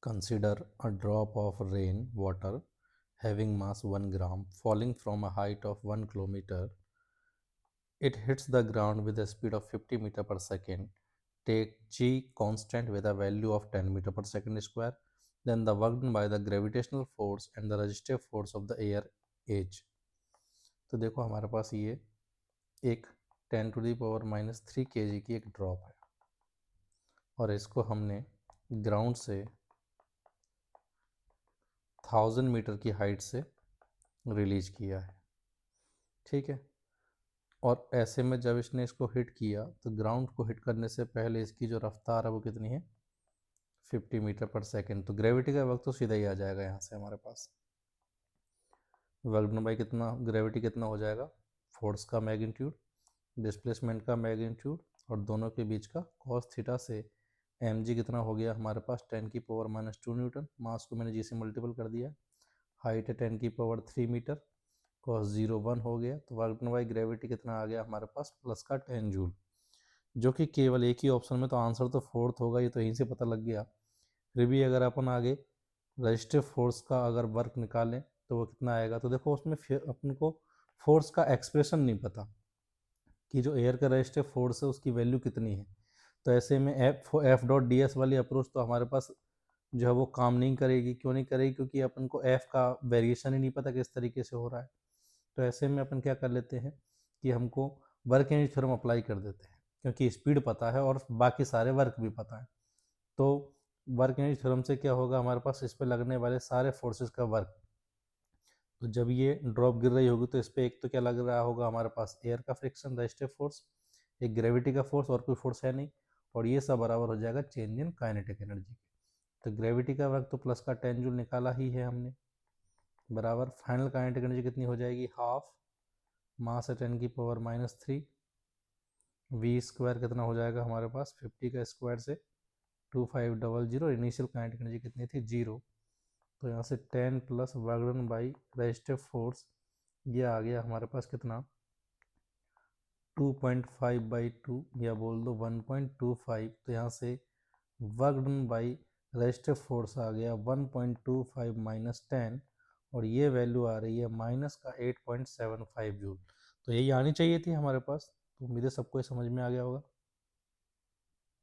Consider a drop of rain water having mass 1 gram falling from a height of 1 kilometer. It hits the ground with a speed of 50 meter per second. Take g constant with a value of 10 meter per second square. Then the work done by the gravitational force and the resistive force of the air h. तो देखो हमारे पास ये एक 10⁻³ kg की एक drop है और इसको हमने ग्राउंड से 1000 मीटर की हाइट से रिलीज किया है, ठीक है। और ऐसे में जब इसने इसको हिट किया तो ग्राउंड को हिट करने से पहले इसकी जो रफ्तार है वो कितनी है, 50 मीटर पर सेकेंड। तो ग्रेविटी का वक्त तो सीधा ही आ जाएगा यहाँ से हमारे पास। वर्क डन बाई कितना, ग्रेविटी कितना हो जाएगा, फोर्स का मैग्नीट्यूड, डिस्प्लेसमेंट का मैग्नीट्यूड और दोनों के बीच का कॉस थीटा से mg कितना हो गया हमारे पास 10⁻⁻² न्यूटन। मास को मैंने जी से मल्टीपल कर दिया। हाइट है 10⁻³ मीटर, कॉस 0 1 हो गया। तो वर्क डन बाई ग्रेविटी कितना आ गया हमारे पास, प्लस का 10 जूल, जो कि केवल एक ही ऑप्शन में, तो आंसर तो फोर्थ होगा, ये तो यहीं से पता लग गया। फिर भी अगर अपन आगे रजिस्टिव फोर्स का अगर वर्क निकालें तो वो कितना आएगा, तो देखो उसमें फिर अपन को फोर्स का एक्सप्रेशन नहीं पता कि जो एयर का रजिस्टिव फोर्स है उसकी वैल्यू कितनी है। तो ऐसे में F.ds वाली अप्रोच तो हमारे पास जो है वो काम नहीं करेगी। क्यों नहीं करेगी, क्योंकि अपन को F का वेरिएशन ही नहीं पता किस तरीके से हो रहा है। तो ऐसे में अपन क्या कर लेते हैं कि हमको वर्क एनर्जी थ्योरम अप्लाई कर देते हैं, क्योंकि स्पीड पता है और बाकी सारे वर्क भी पता है। तो वर्क एनर्जी थ्योरम से क्या होगा, हमारे पास इस पर लगने वाले सारे फोर्सेस का वर्क, तो जब ये ड्रॉप गिर रही होगी तो इस पर एक तो क्या लग रहा होगा हमारे पास, एयर का फ्रिक्शन, रेजिस्टिव फोर्स, एक ग्रेविटी का फोर्स, और कोई फोर्स है नहीं, और ये सब बराबर हो जाएगा चेंज इन काइनेटिक एनर्जी। तो ग्रेविटी का वर्क तो प्लस का 10 जूल निकाला ही है हमने, बराबर फाइनल काइनेटिक एनर्जी कितनी हो जाएगी, हाफ मास है 10⁻³ वी स्क्वायर कितना हो जाएगा हमारे पास, 50 का स्क्वायर से 2500। इनिशियल काइनेटिक एनर्जी कितनी थी, 0। तो यहाँ से 10 plus work done by resistive force, ये आ गया हमारे पास कितना, 2.5/2 या बोल दो 1.25। तो यहाँ से work done by resistive force आ गया 1.25 माइनस 10, और ये वैल्यू आ रही है माइनस का 8.75 जूल। तो यही आनी चाहिए थी हमारे पास। तो उम्मीद है सबको समझ में आ गया होगा।